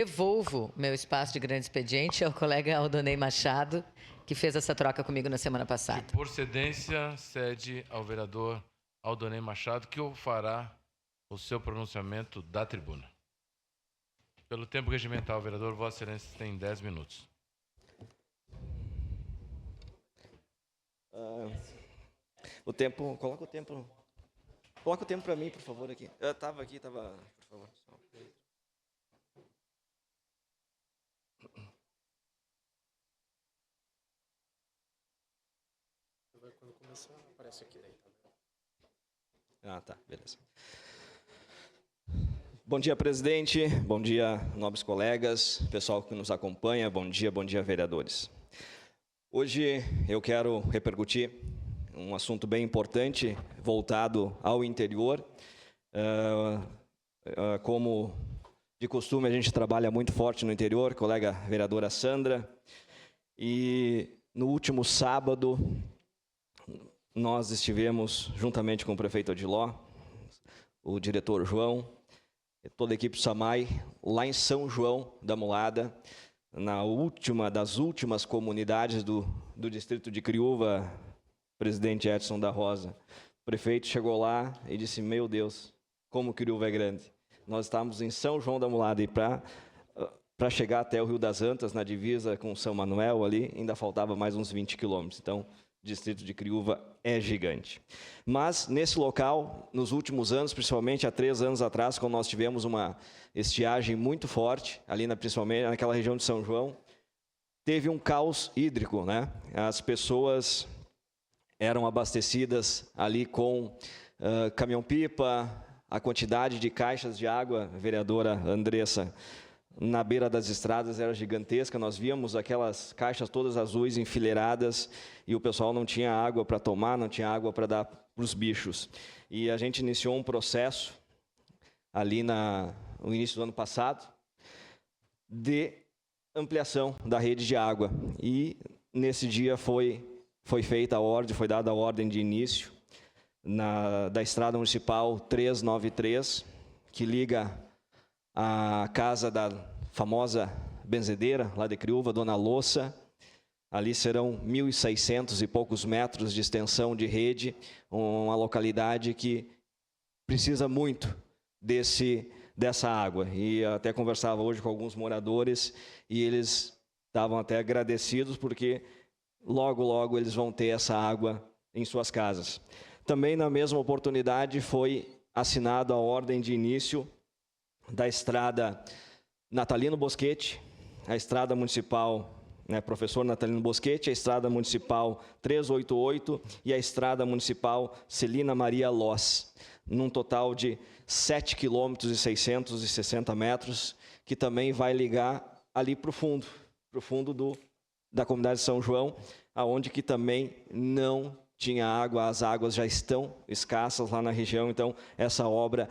Devolvo meu espaço de grande expediente ao colega Aldonei Machado, que fez essa troca comigo na semana passada. Por cedência, cede ao vereador Aldonei Machado, que o fará o seu pronunciamento da tribuna. Pelo tempo regimental, vereador, Vossa Excelência tem 10 minutos. O tempo, coloca o tempo para mim, por favor, aqui. Eu estava aqui, por favor. Quando começar, aparece aqui daí. Tá, beleza. Bom dia, presidente. Bom dia, nobres colegas, pessoal que nos acompanha. Bom dia, vereadores. Hoje eu quero repercutir um assunto bem importante, voltado ao interior. Como de costume, a gente trabalha muito forte no interior, colega vereadora Sandra. E no último sábado, nós estivemos, juntamente com o prefeito Odiló, o diretor João, toda a equipe do SAMAI, lá em São João da Mulada, na última das últimas comunidades do distrito de Criúva, presidente Edson da Rosa. O prefeito chegou lá e disse: meu Deus, como Criúva é grande. Nós estávamos em São João da Mulada e para chegar até o Rio das Antas, na divisa com São Manuel ali, ainda faltava mais uns 20 quilômetros. Então, o distrito de Criúva é gigante. Mas, nesse local, nos últimos anos, principalmente há 3 anos atrás, quando nós tivemos uma estiagem muito forte, ali principalmente naquela região de São João, teve um caos hídrico, né? As pessoas eram abastecidas ali com caminhão-pipa, a quantidade de caixas de água, vereadora Andressa, na beira das estradas era gigantesca. Nós víamos aquelas caixas todas azuis enfileiradas e o pessoal não tinha água para tomar, não tinha água para dar para os bichos. E a gente iniciou um processo ali no início do ano passado de ampliação da rede de água. E nesse dia foi feita a ordem, foi dada a ordem de início da estrada municipal 393, que liga a casa da famosa benzedeira, lá de Criúva, Dona Louça. Ali serão 1.600 e poucos metros de extensão de rede, uma localidade que precisa muito dessa água. E até conversava hoje com alguns moradores e eles estavam até agradecidos porque logo, logo eles vão ter essa água em suas casas. Também na mesma oportunidade foi assinada a ordem de início da estrada Natalino Bosquete, a estrada municipal, professor Natalino Bosquete, a estrada municipal 388 e a estrada municipal Celina Maria Loz, num total de 7 quilômetros e 660 metros, que também vai ligar ali para o fundo da comunidade de São João, aonde que também não tinha água, as águas já estão escassas lá na região. Então essa obra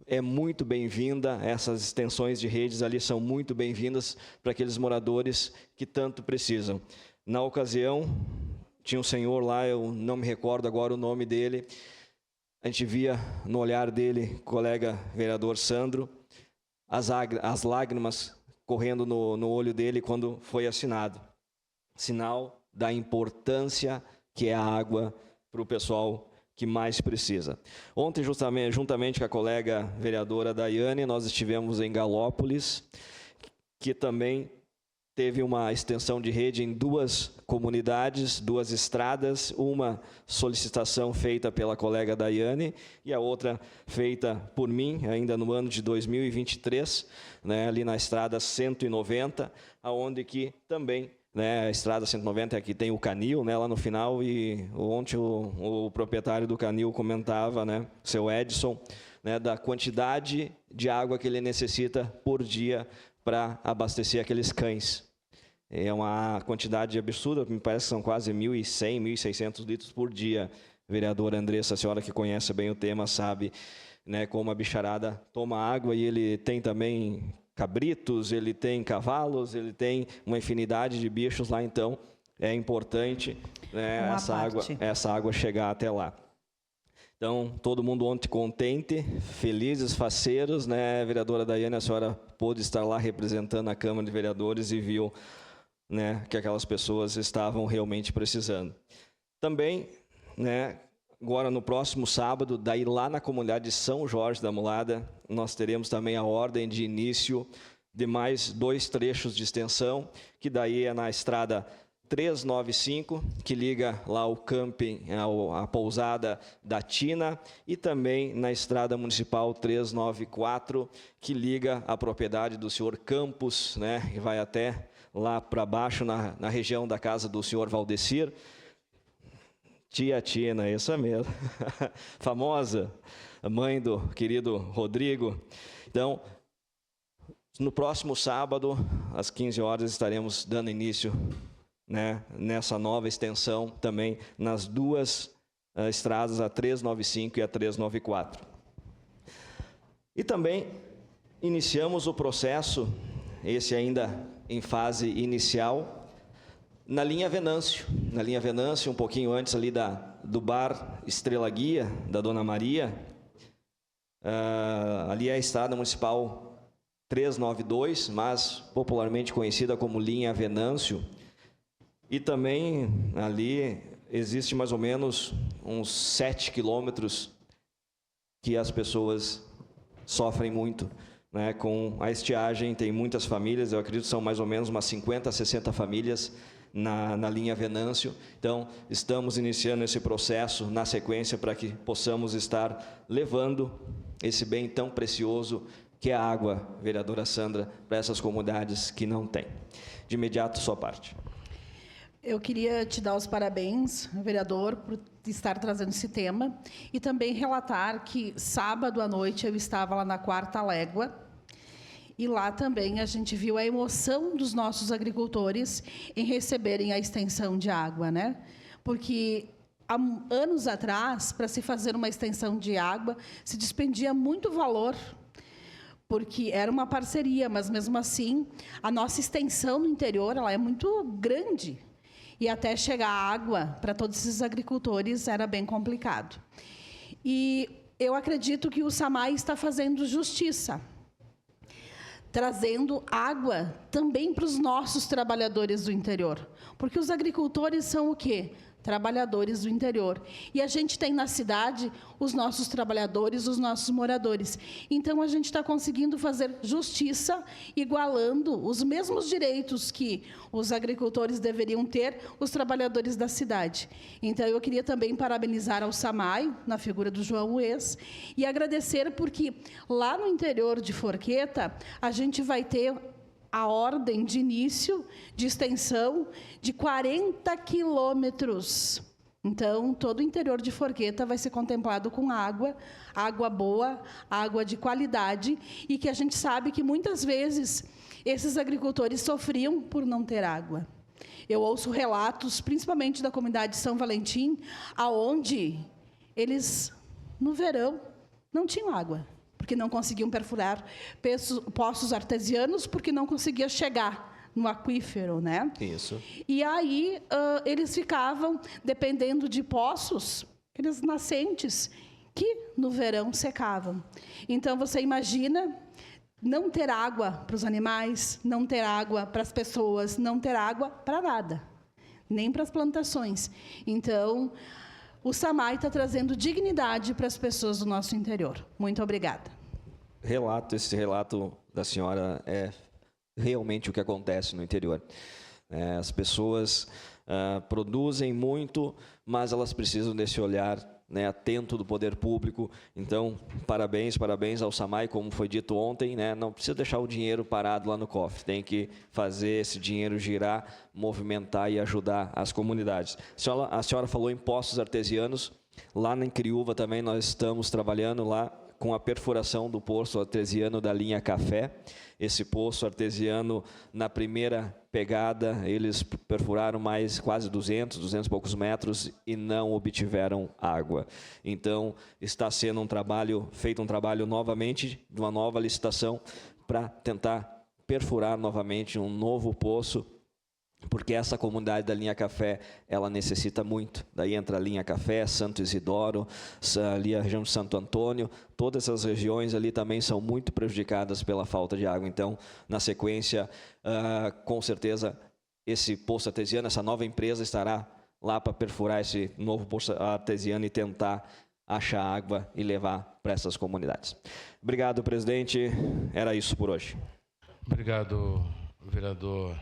é muito bem-vinda, essas extensões de redes ali são muito bem-vindas para aqueles moradores que tanto precisam. Na ocasião, tinha um senhor lá, eu não me recordo agora o nome dele, a gente via no olhar dele, colega vereador Sandro, as lágrimas correndo no olho dele quando foi assinado. Sinal da importância que é a água para o pessoal que mais precisa. Ontem, juntamente com a colega vereadora Daiane, nós estivemos em Galópolis, que também teve uma extensão de rede em 2 comunidades, 2 estradas, uma solicitação feita pela colega Daiane e a outra feita por mim, ainda no ano de 2023, ali na estrada 190, aonde que também a estrada 190 aqui tem o canil, lá no final, e ontem o proprietário do canil comentava, seu Edson, da quantidade de água que ele necessita por dia para abastecer aqueles cães. É uma quantidade absurda, me parece que são quase 1.100, 1.600 litros por dia. Vereadora Andressa, a senhora que conhece bem o tema, sabe como a bicharada toma água, e ele tem também cabritos, ele tem cavalos, ele tem uma infinidade de bichos lá, então é importante essa água chegar até lá. Então, todo mundo ontem contente, felizes, faceiros, né? Vereadora Daiane, a senhora pôde estar lá representando a Câmara de Vereadores e viu, né, que aquelas pessoas estavam realmente precisando. Também, né, agora no próximo sábado, daí lá na comunidade de São Jorge da Mulada, nós teremos também a ordem de início de mais 2 trechos de extensão, que daí é na estrada 395, que liga lá o camping, a pousada da Tina, e também na estrada municipal 394, que liga a propriedade do senhor Campos, né, que vai até lá para baixo, na região da casa do senhor Valdecir. Tia Tina, essa mesmo, famosa, mãe do querido Rodrigo. Então, no próximo sábado, às 15 horas, estaremos dando início, né, nessa nova extensão, também nas 2 estradas, a 395 e a 394. E também iniciamos o processo, esse ainda em fase inicial, na linha Venâncio. Na linha Venâncio, um pouquinho antes ali do bar Estrela Guia, da Dona Maria, ali é a estrada municipal 392, mas popularmente conhecida como linha Venâncio. E também ali existe mais ou menos uns 7 quilômetros que as pessoas sofrem muito, né, com a estiagem. Tem muitas famílias, eu acredito que são mais ou menos umas 50, 60 famílias na linha Venâncio. Então, estamos iniciando esse processo na sequência para que possamos estar levando esse bem tão precioso que é a água, vereadora Sandra, para essas comunidades que não têm. De imediato, sua parte. Eu queria te dar os parabéns, vereador, por estar trazendo esse tema e também relatar que sábado à noite eu estava lá na Quarta Légua e lá também a gente viu a emoção dos nossos agricultores em receberem a extensão de água, né? Porque há anos atrás, para se fazer uma extensão de água, se despendia muito valor, porque era uma parceria, mas mesmo assim, a nossa extensão no interior ela é muito grande. E até chegar água para todos esses agricultores era bem complicado. E eu acredito que o SAMAI está fazendo justiça, trazendo água também para os nossos trabalhadores do interior. Porque os agricultores são o quê? Trabalhadores do interior. E a gente tem na cidade os nossos trabalhadores, os nossos moradores. Então, a gente está conseguindo fazer justiça, igualando os mesmos direitos que os agricultores deveriam ter, os trabalhadores da cidade. Então, eu queria também parabenizar ao SAMAI, na figura do João Ues, e agradecer porque lá no interior de Forqueta, a gente vai ter a ordem de início de extensão de 40 quilômetros. Então, todo o interior de Forqueta vai ser contemplado com água, água boa, água de qualidade, e que a gente sabe que, muitas vezes, esses agricultores sofriam por não ter água. Eu ouço relatos, principalmente da comunidade de São Valentim, aonde eles, no verão, não tinham água, porque não conseguiam perfurar poços artesianos, porque não conseguia chegar no aquífero, né? Isso. E aí eles ficavam dependendo de poços, aqueles nascentes, que no verão secavam. Então, você imagina não ter água para os animais, não ter água para as pessoas, não ter água para nada, nem para as plantações. Então, o SAMAI está trazendo dignidade para as pessoas do nosso interior. Muito obrigada. Esse relato da senhora é realmente o que acontece no interior. As pessoas produzem muito, mas elas precisam desse olhar, né, atento do poder público. Então, parabéns ao SAMAI, como foi dito ontem, né, não precisa deixar o dinheiro parado lá no cofre, tem que fazer esse dinheiro girar, movimentar e ajudar as comunidades. A senhora falou em poços artesianos, lá em Criúva também nós estamos trabalhando lá com a perfuração do poço artesiano da linha Café. Esse poço artesiano, na primeira pegada, eles perfuraram mais quase 200 e poucos metros e não obtiveram água. Então, está sendo feito um trabalho novamente, de uma nova licitação, para tentar perfurar novamente um novo poço porque essa comunidade da linha Café, ela necessita muito. Daí entra a linha Café, Santo Isidoro, ali a região de Santo Antônio, todas essas regiões ali também são muito prejudicadas pela falta de água. Então, na sequência, com certeza, esse poço artesiano, essa nova empresa estará lá para perfurar esse novo poço artesiano e tentar achar água e levar para essas comunidades. Obrigado, presidente. Era isso por hoje. Obrigado, vereador